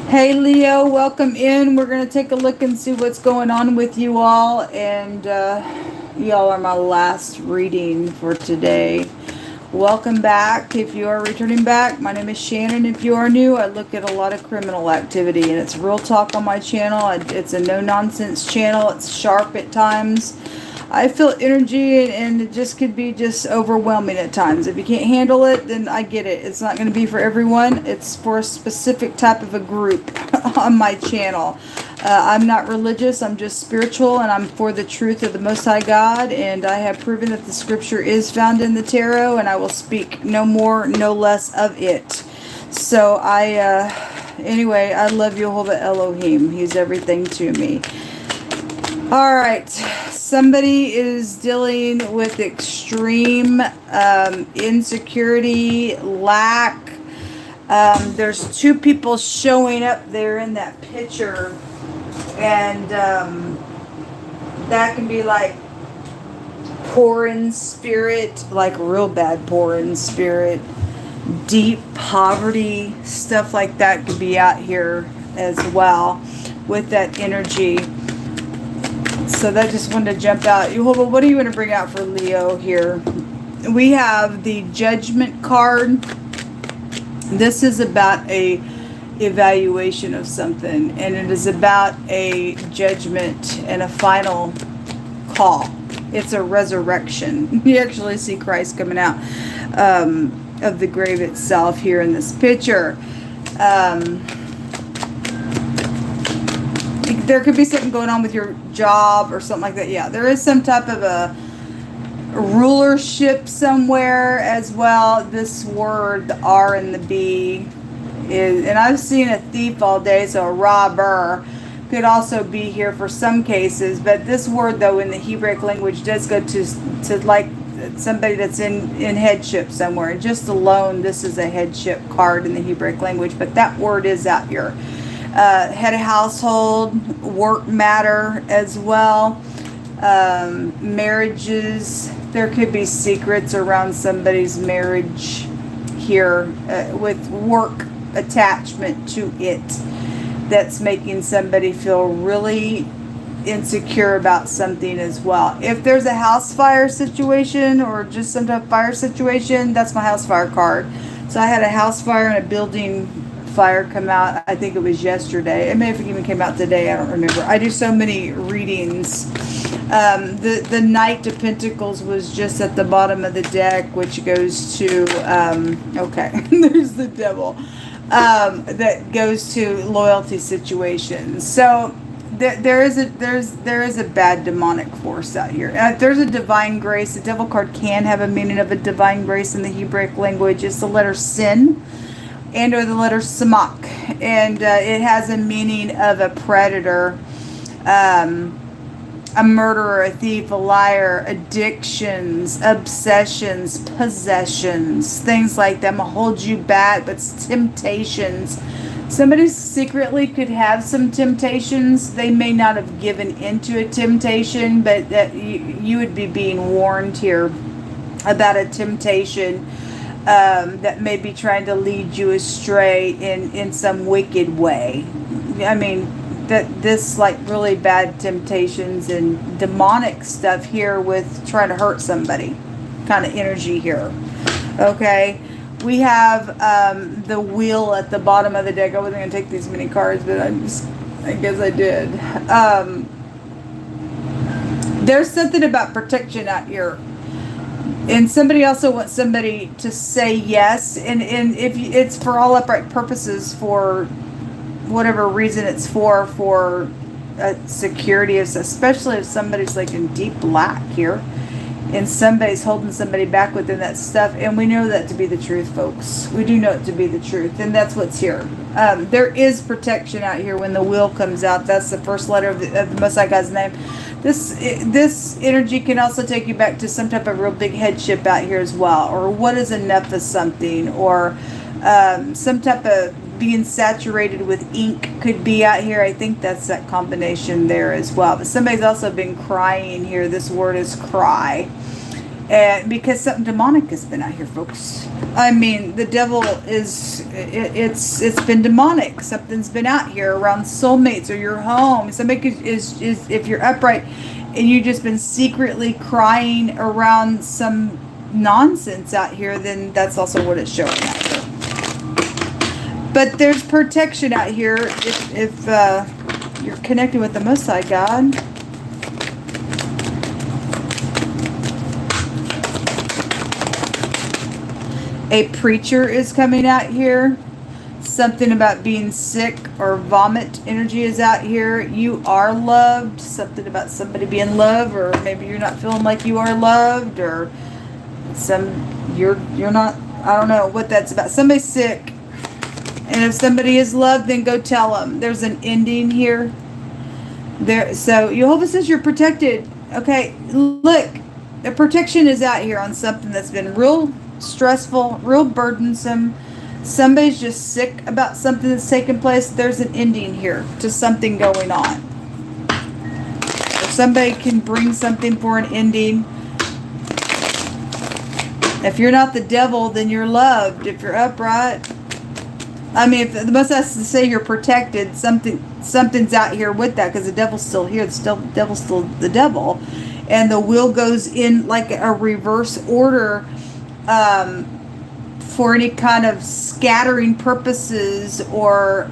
Hey Leo, welcome in. We're going to take a look and see what's going on with you all. And y'all are my last reading for today. Welcome back. If you are returning back, my name is Shannon. If you are new, I look at a lot of criminal activity, and it's real talk on my channel. It's a no-nonsense channel. It's sharp at times. I feel energy, and it just could be just overwhelming at times. If you can't handle it, then I get it. It's not going to be for everyone. It's for a specific type of a group on my channel. I'm not religious. I'm just spiritual, and I'm for the truth of the Most High God. And I have proven that the scripture is found in the tarot, and I will speak no more, no less of it. So anyway, I love Jehovah Elohim. He's everything to me. All right, somebody is dealing with extreme insecurity, lack. There's two people showing up there in that picture, and that can be like poor in spirit, like real bad poor in spirit, deep poverty, stuff like that could be out here as well with that energy. So that just wanted to jump out. Jehovah, what do you want to bring out for Leo here? We have the Judgment card. This is about a evaluation of something, and it is about a judgment and a final call. It's a resurrection. You actually see Christ coming out of the grave itself here in this picture. There could be something going on with your job or something like that. Yeah, there is some type of a rulership somewhere as well. This word, the R and the B, is, and I've seen a thief all day, so a robber could also be here for some cases. But this word, though, in the Hebraic language does go to like somebody that's in headship somewhere. And just alone, this is a headship card in the Hebraic language. But that word is out here. Head of household, work matter as well, marriages. There could be secrets around somebody's marriage here with work attachment to it that's making somebody feel really insecure about something as well. If there's a house fire situation or just some type of fire situation, that's my house fire card. So I had a house fire and a building fire come out. I think it was yesterday. It may have even came out today. I don't remember. I do so many readings. The Knight of Pentacles was just at the bottom of the deck, which goes to okay, there's the devil. That goes to loyalty situations. So there is a bad demonic force out here. There's a divine grace. The devil card can have a meaning of a divine grace in the Hebraic language. It's the letter sin and or the letter samak, and it has a meaning of a predator, a murderer, a thief, a liar, addictions, obsessions, possessions, things like that. I'm gonna hold you back, but it's temptations. Somebody secretly could have some temptations. They may not have given into a temptation, but that you would be being warned here about a temptation that may be trying to lead you astray in some wicked way. I mean, that this like really bad temptations and demonic stuff here with trying to hurt somebody kind of energy here. Okay, we have the wheel at the bottom of the deck. I wasn't going to take these many cards, but I guess I did. There's something about protection out here. And somebody also wants somebody to say yes, and if it's for all upright purposes, for whatever reason it's for security, especially if somebody's like in deep lack here, and somebody's holding somebody back within that stuff, and we know that to be the truth, folks. We do know it to be the truth, and that's what's here. There is protection out here when the wheel comes out. That's the first letter of the Most High God's name. This energy can also take you back to some type of real big headship out here as well, or what is enough of something, or some type of being saturated with ink could be out here. I think that's that combination there as well. But somebody's also been crying here. This word is cry. And because something demonic has been out here, folks. I mean, the devil is, it's been demonic. Something's been out here around soulmates or your home. Somebody is if you're upright and you've just been secretly crying around some nonsense out here, then that's also what it's showing out here. But there's protection out here if you're connected with the Most High God. A preacher is coming out here. Something about being sick or vomit energy is out here. You are loved. Something about somebody being loved, or maybe you're not feeling like you are loved, or you're not. I don't know what that's about. Somebody's sick, and if somebody is loved, then go tell them. There's an ending here. So Jehovah says you're protected. Okay, look, the protection is out here on something that's been real stressful, real burdensome. Somebody's just sick about something that's taken place. There's an ending here to something going on. Or somebody can bring something for an ending. If you're not the devil, then you're loved. If you're upright, I mean, if the Most has to say you're protected, something's out here with that, because the devil's still here. The devil's still the devil, and the wheel goes in like a reverse order. For any kind of scattering purposes, or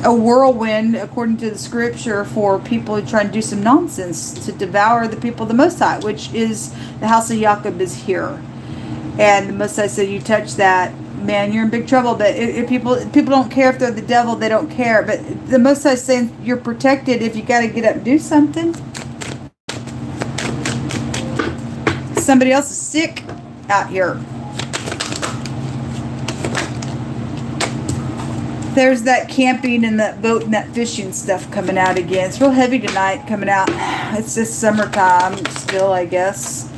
a whirlwind, according to the scripture, for people who try to do some nonsense to devour the people of the Most High, which is the house of Jacob is here. And the Most High said, you touch that, man, you're in big trouble. But if people don't care if they're the devil, they don't care. But the Most High is saying you're protected if you got to get up and do something. Somebody else is sick out here. There's that camping and that boat and that fishing stuff coming out again. It's real heavy tonight coming out. It's just summertime still, I guess.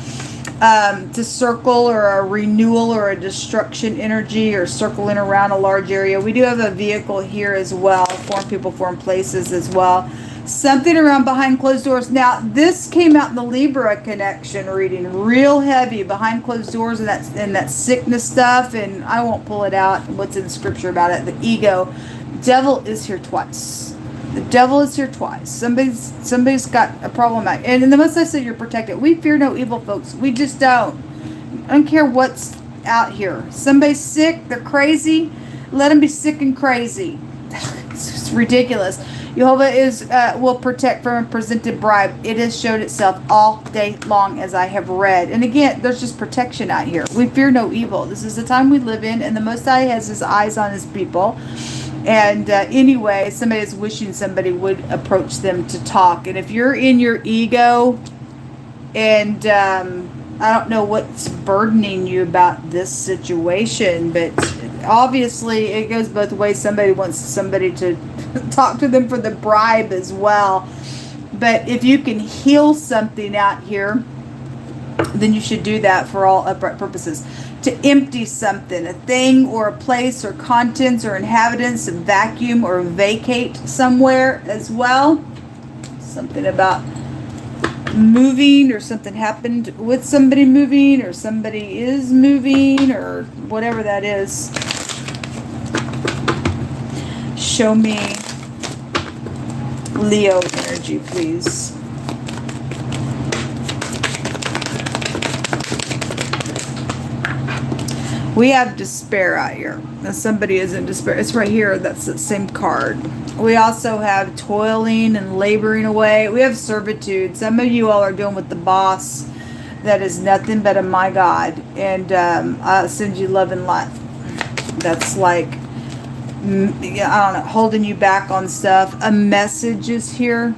To circle, or a renewal, or a destruction energy, or circling around a large area. We do have a vehicle here as well. Foreign people, foreign places as well. Something around behind closed doors. Now, this came out in the Libra connection reading, real heavy behind closed doors, and that sickness stuff. And I won't pull it out. What's in the scripture about it? The ego. Devil is here twice. The devil is here twice. Somebody's got a problem out. And the Most High said you're protected. We fear no evil, folks. We just don't. I don't care what's out here. Somebody's sick. They're crazy. Let them be sick and crazy. It's ridiculous. Jehovah will protect from a presented bribe. It has showed itself all day long, as I have read. And again, there's just protection out here. We fear no evil. This is the time we live in, and the Most High has his eyes on his people. And anyway, somebody is wishing somebody would approach them to talk. And if you're in your ego, and I don't know what's burdening you about this situation, but obviously it goes both ways. Somebody wants somebody to talk to them for the bribe as well. But if you can heal something out here, then you should do that for all upright purposes. To empty something, a thing or a place or contents or inhabitants, and vacuum or vacate somewhere as well. Something about moving, or something happened with somebody moving, or somebody is moving, or whatever that is. Show me Leo energy, please. We have despair out here. Now somebody is in despair. It's right here. That's the same card. We also have toiling and laboring away. We have servitude. Some of you all are dealing with the boss that is nothing but a my God. And I'll send you love and life. That's like, I don't know, holding you back on stuff. A message is here.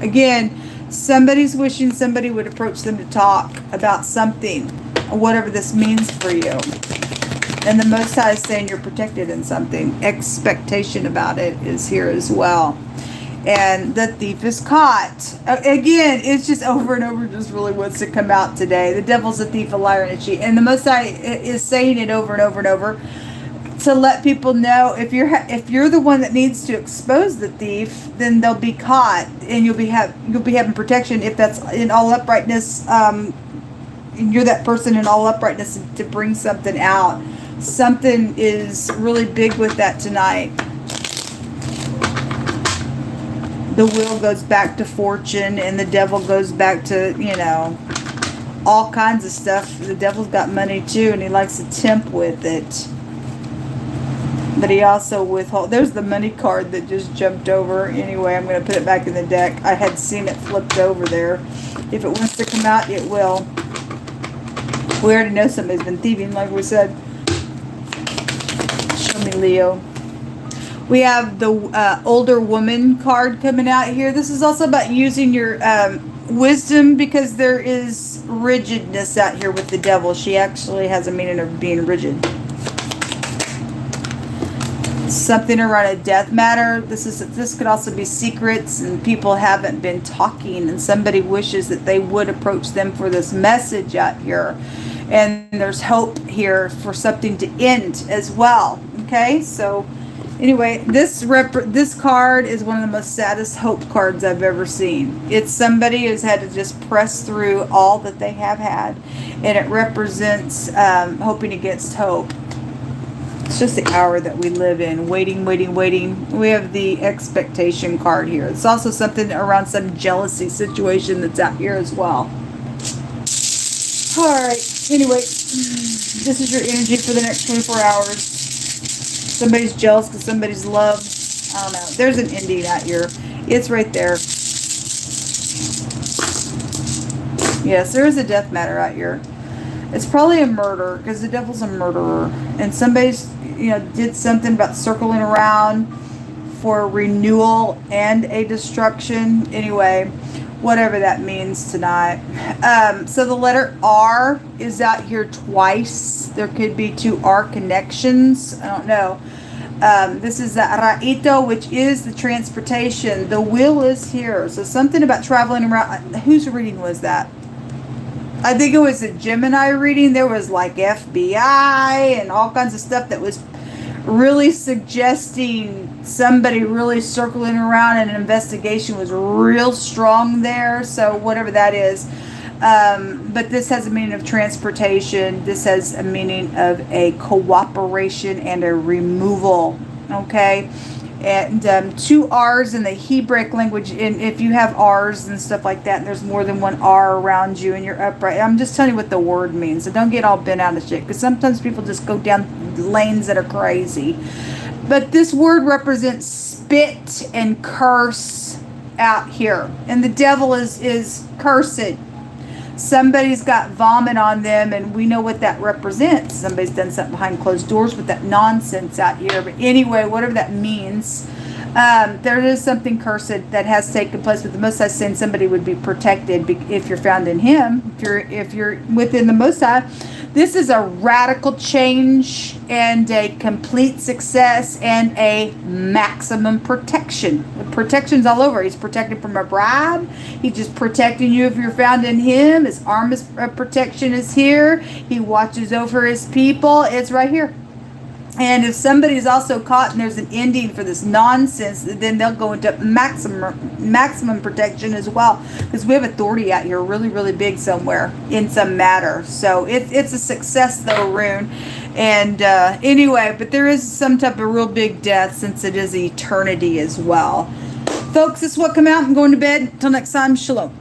Again, somebody's wishing somebody would approach them to talk about something, whatever this means for you. And the Most High is saying you're protected in something. Expectation about it is here as well. And the thief is caught. Again, it's just over and over, just really wants to come out today. The devil's a thief, a liar, and a cheat. And the Most High is saying it over and over and over to let people know if you're the one that needs to expose the thief, then they'll be caught, and you'll be having protection if that's in all uprightness. And you're that person in all uprightness to bring something out. Something is really big with that tonight. The wheel goes back to fortune, and the devil goes back to, all kinds of stuff. The devil's got money too, and he likes to tempt with it. But he also withholds. There's the money card that just jumped over. Anyway, I'm going to put it back in the deck. I had seen it flipped over there. If it wants to come out, it will. We already know somebody's been thieving, like we said. Show me, Leo. We have the older woman card coming out here. This is also about using your wisdom, because there is rigidness out here with the devil. She actually has a meaning of being rigid. Something around a death matter. This could also be secrets, and people haven't been talking, and somebody wishes that they would approach them for this message out here. And there's hope here for something to end as well. Okay, so anyway, this card is one of the most saddest hope cards I've ever seen. It's somebody who's had to just press through all that they have had, and it represents hoping against hope. It's just the hour that we live in. Waiting, waiting, waiting. We have the expectation card here. It's also something around some jealousy situation that's out here as well. Alright, anyway, this is your energy for the next 24 hours. Somebody's jealous because somebody's loved. I don't know. There's an ending out here. It's right there. Yes, there is a death matter out here. It's probably a murder, because the devil's a murderer. And somebody's, did something about circling around for renewal and a destruction. Anyway, whatever that means tonight. So the letter R is out here twice. There could be two R connections. I don't know. This is the Raito, which is the transportation. The wheel is here. So something about traveling around. Whose reading was that? I think it was a Gemini reading. There was like FBI and all kinds of stuff that was really suggesting somebody really circling around, and an investigation was real strong there. So whatever that is. But this has a meaning of transportation. This has a meaning of a cooperation and a removal. Okay. And two R's in the Hebraic language, and if you have R's and stuff like that, and there's more than one R around you and you're upright, I'm just telling you what the word means. So don't get all bent out of shit, because sometimes people just go down lanes that are crazy. But this word represents spit and curse out here. And the devil is cursed. Somebody's got vomit on them, and we know what that represents. Somebody's done something behind closed doors with that nonsense out here. But anyway, whatever that means, there is something cursed that has taken place. But the Most High is saying somebody would be protected if you're found in Him. If you're within the Most High, this is a radical change and a complete success and a maximum protection. The protection's all over. He's protected from a bribe. He's just protecting you if you're found in Him. His arm of protection is here. He watches over His people. It's right here. And if somebody's also caught and there's an ending for this nonsense, then they'll go into maximum protection as well. Because we have authority out here really, really big somewhere in some matter. So it's a success though, Rune. And anyway, but there is some type of real big death, since it is eternity as well. Folks, this is what come out. I'm going to bed. Until next time, shalom.